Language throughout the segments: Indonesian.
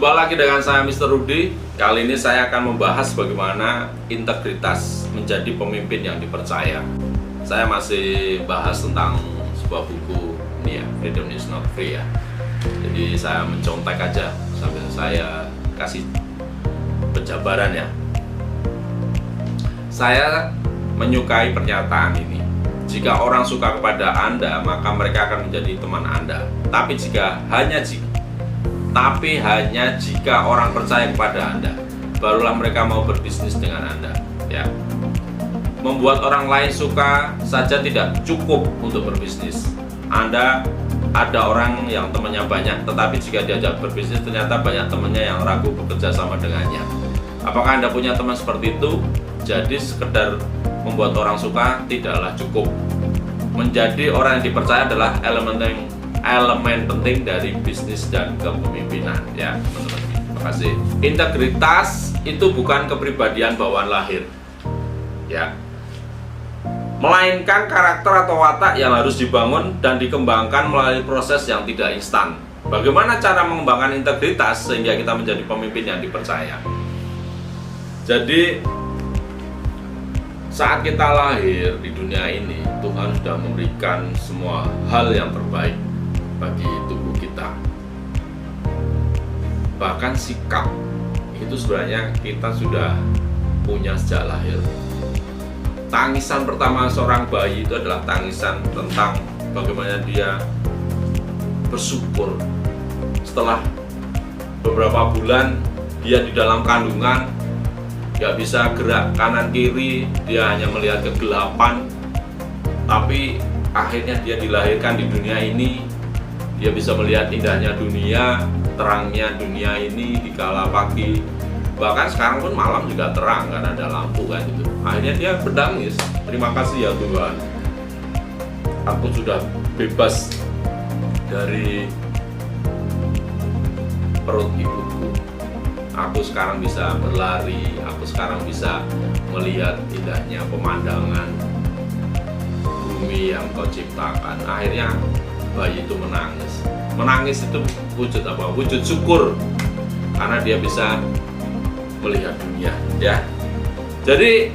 Jumpa lagi dengan saya Mr. Rudy. Kali ini saya akan membahas bagaimana integritas menjadi pemimpin yang dipercaya. Saya masih bahas tentang sebuah buku ini ya, Freedom is not free ya. Jadi saya mencontek aja sambil saya kasih penjabaran ya. Saya menyukai pernyataan ini. Jika orang suka kepada Anda, maka mereka akan menjadi teman Anda. Tapi hanya jika orang percaya kepada Anda, barulah mereka mau berbisnis dengan Anda. Ya. Membuat orang lain suka saja tidak cukup untuk berbisnis. Anda ada orang yang temannya banyak, tetapi jika diajak berbisnis ternyata banyak temannya yang ragu bekerja sama dengannya. Apakah Anda punya teman seperti itu? Jadi sekedar membuat orang suka tidaklah cukup. Menjadi orang yang dipercaya adalah elemen penting dari bisnis dan kepemimpinan ya teman-teman. Terima kasih. Integritas itu bukan kepribadian bawaan lahir ya, melainkan karakter atau watak yang harus dibangun dan dikembangkan melalui proses yang tidak instan. Bagaimana cara mengembangkan integritas sehingga kita menjadi pemimpin yang dipercaya? Jadi saat kita lahir di dunia ini, Tuhan sudah memberikan semua hal yang terbaik bagi tubuh kita. Bahkan sikap itu sebenarnya kita sudah punya sejak lahir. Tangisan pertama seorang bayi itu adalah tangisan tentang bagaimana dia bersyukur. Setelah beberapa bulan dia di dalam kandungan, gak bisa gerak kanan kiri, dia hanya melihat kegelapan. Tapi akhirnya dia dilahirkan di dunia ini. Dia bisa melihat indahnya dunia, terangnya dunia ini di kala pagi. Bahkan sekarang pun malam juga terang, kan ada lampu kan gitu. Akhirnya dia berdangis, terima kasih ya Tuhan, aku sudah bebas dari perut ibuku. Aku sekarang bisa berlari, aku sekarang bisa melihat indahnya pemandangan bumi yang kau ciptakan. Akhirnya bayi itu menangis. Menangis itu wujud apa? Wujud syukur karena dia bisa melihat dunia ya. Jadi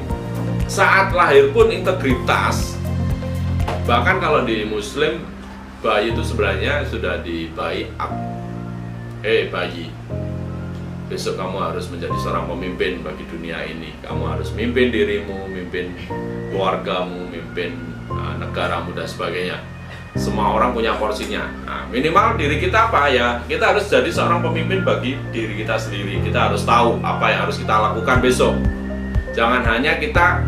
saat lahir pun integritas. Bahkan kalau di Muslim, bayi itu sebenarnya sudah dibaiat. Bayi, besok kamu harus menjadi seorang pemimpin bagi dunia ini. Kamu harus mimpin dirimu, mimpin keluargamu, mimpin negaramu dan sebagainya. Semua orang punya porsinya. Nah, minimal diri kita apa ya? Kita harus jadi seorang pemimpin bagi diri kita sendiri. Kita harus tahu apa yang harus kita lakukan besok. Jangan hanya kita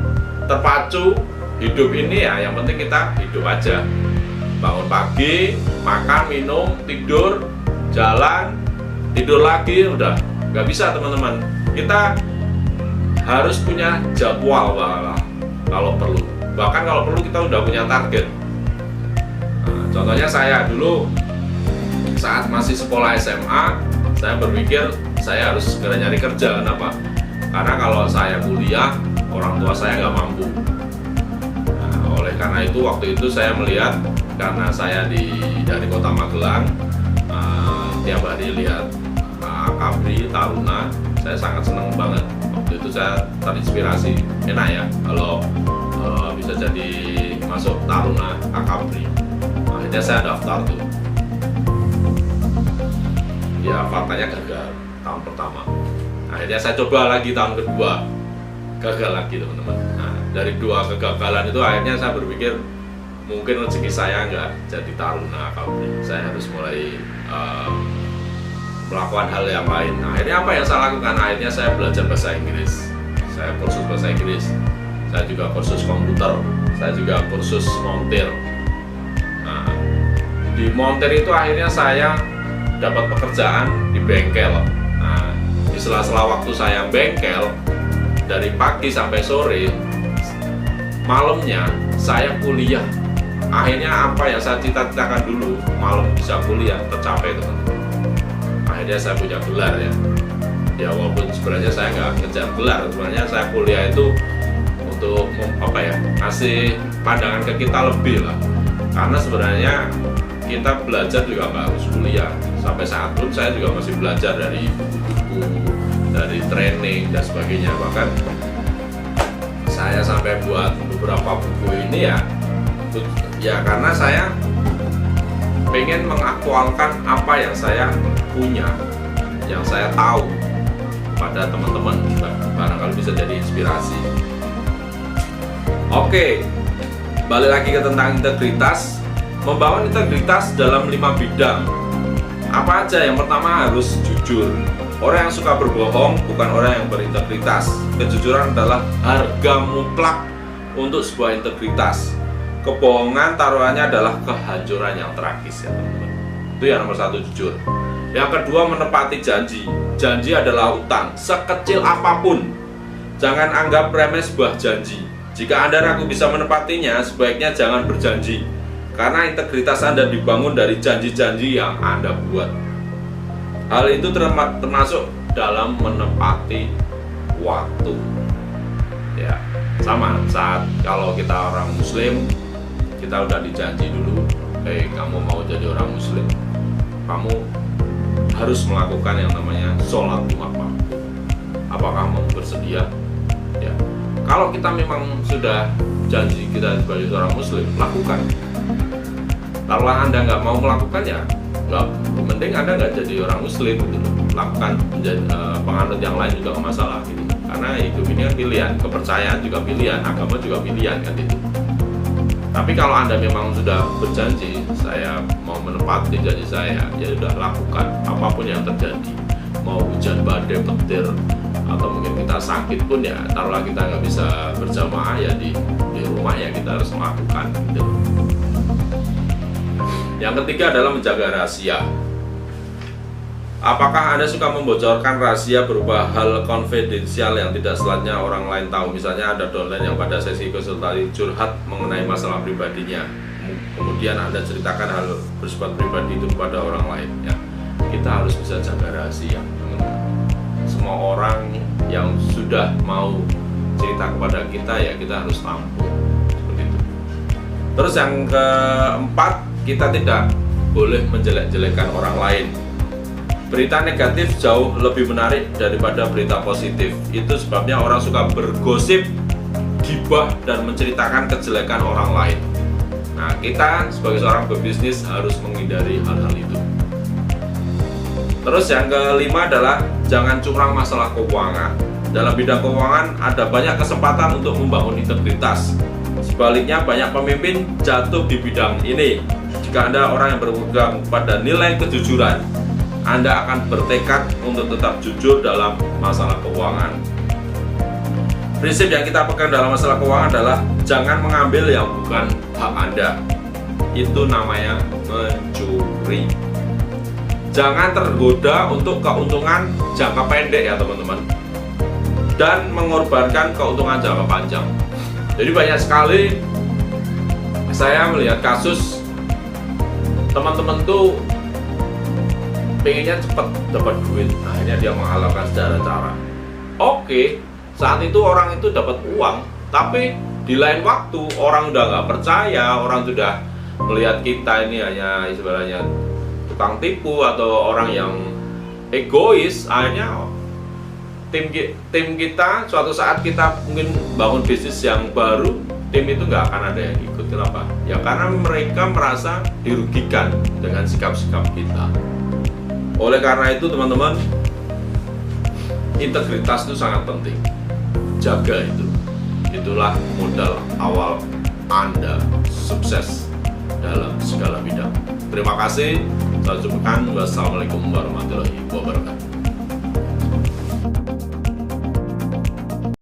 terpacu hidup ini ya, yang penting kita hidup aja. Bangun pagi, makan, minum, tidur, jalan, tidur lagi, udah. Gak bisa teman-teman. Kita harus punya jadwal kalau perlu. Bahkan kalau perlu kita udah punya target. Contohnya saya dulu saat masih sekolah SMA, saya berpikir saya harus segera nyari kerja. Kenapa? Karena kalau saya kuliah, orang tua saya nggak mampu. Oleh karena itu waktu itu saya melihat, karena saya dari kota Magelang, tiap hari lihat Akabri, Taruna, saya sangat senang banget. Waktu itu saya terinspirasi, enak ya kalau bisa jadi masuk Taruna Akabri. Akhirnya saya daftar tuh. Ya faktanya gagal tahun pertama. Akhirnya saya coba lagi tahun kedua, gagal lagi teman-teman. Nah, dari dua kegagalan itu akhirnya saya berpikir mungkin rezeki saya nggak jadi Taruna Akabri. Saya harus mulai melakukan hal yang lain. Akhirnya apa yang saya lakukan? Akhirnya saya belajar bahasa Inggris. Saya kursus bahasa Inggris. Saya juga kursus komputer. Saya juga kursus montir. Di montir itu akhirnya saya dapat pekerjaan di bengkel. Nah, di sela-sela waktu saya bengkel, dari pagi sampai sore, malamnya saya kuliah. Akhirnya apa yang saya cita-citakan dulu, malam bisa kuliah, tercapai teman-teman. Akhirnya saya punya gelar ya. Ya walaupun sebenarnya saya nggak ngejar gelar, sebenarnya saya kuliah itu untuk ngasih pandangan ke kita lebih lah. Karena sebenarnya kita belajar juga nggak harus kuliah. Sampai saat pun saya juga masih belajar dari buku-buku, dari training dan sebagainya. Bahkan saya sampai buat beberapa buku ini ya karena saya pengen mengaktualkan apa yang saya punya, yang saya tahu pada teman-teman, barangkali bisa jadi inspirasi. Oke, balik lagi ke tentang integritas. Membangun integritas dalam 5 bidang. Apa aja? Yang pertama harus jujur. Orang yang suka berbohong bukan orang yang berintegritas. Kejujuran adalah harga mutlak untuk sebuah integritas. Kebohongan taruhannya adalah kehancuran yang tragis ya teman-teman. Itu yang nomor 1, jujur. Yang kedua, menepati janji. Janji adalah utang, sekecil apapun. Jangan anggap remeh sebuah janji. Jika Anda ragu bisa menepatinya, sebaiknya jangan berjanji. Karena integritas Anda dibangun dari janji-janji yang Anda buat. Hal itu termasuk dalam menepati waktu. Ya, sama saat kalau kita orang Muslim, kita udah dijanji dulu, kamu mau jadi orang Muslim, kamu harus melakukan yang namanya sholat 5 waktu. Apakah kamu bersedia? Ya, kalau kita memang sudah janji kita sebagai seorang Muslim, lakukan. Kalau Anda nggak mau melakukan ya, nggak penting Anda nggak jadi orang Muslim gitu. Lakukan menjadi penganut yang lain juga nggak masalah gitu. Karena hidup ini kan pilihan, kepercayaan juga pilihan, agama juga pilihan kan itu. Tapi kalau Anda memang sudah berjanji, saya mau menepati janji saya, ya sudah lakukan apapun yang terjadi. Mau hujan badai petir atau mungkin kita sakit pun ya, taruhlah kita nggak bisa berjamaah ya di rumah ya kita harus melakukan gitu. Yang ketiga adalah menjaga rahasia. Apakah Anda suka membocorkan rahasia berupa hal konfidensial yang tidak selatnya orang lain tahu? Misalnya ada downline yang pada sesi konsultasi curhat mengenai masalah pribadinya, kemudian Anda ceritakan hal bersifat pribadi itu kepada orang lain ya. Kita harus bisa jaga rahasia. Semua orang yang sudah mau cerita kepada kita ya kita harus tampung seperti itu. Terus yang keempat, kita tidak boleh menjelek-jelekan orang lain. Berita negatif jauh lebih menarik daripada berita positif. Itu sebabnya orang suka bergosip, gibah, dan menceritakan kejelekan orang lain. Nah, kita sebagai seorang pebisnis harus menghindari hal-hal itu. Terus yang kelima adalah jangan curang masalah keuangan. Dalam bidang keuangan ada banyak kesempatan untuk membangun integritas. Sebaliknya banyak pemimpin jatuh di bidang ini. Jika Anda orang yang berpegang pada nilai kejujuran, Anda akan bertekad untuk tetap jujur dalam masalah keuangan. Prinsip yang kita pegang dalam masalah keuangan adalah jangan mengambil yang bukan hak Anda. Itu namanya mencuri. Jangan tergoda untuk keuntungan jangka pendek ya teman-teman, dan mengorbankan keuntungan jangka panjang. Jadi banyak sekali saya melihat kasus teman-teman tuh pengennya cepat dapat duit, akhirnya dia menghalalkan segala cara. Oke, saat itu orang itu dapat uang, tapi di lain waktu orang udah nggak percaya, orang sudah melihat kita ini hanya istilahnya tukang tipu atau orang yang egois. Akhirnya tim kita suatu saat kita mungkin bangun bisnis yang baru, tim itu nggak akan ada yang ikut. Kenapa? Ya karena mereka merasa dirugikan dengan sikap-sikap kita. Oleh karena itu teman-teman, integritas itu sangat penting. Jaga itu. Itulah modal awal Anda sukses dalam segala bidang. Terima kasih. Sampai jumpa. Wassalamualaikum warahmatullahi wabarakatuh.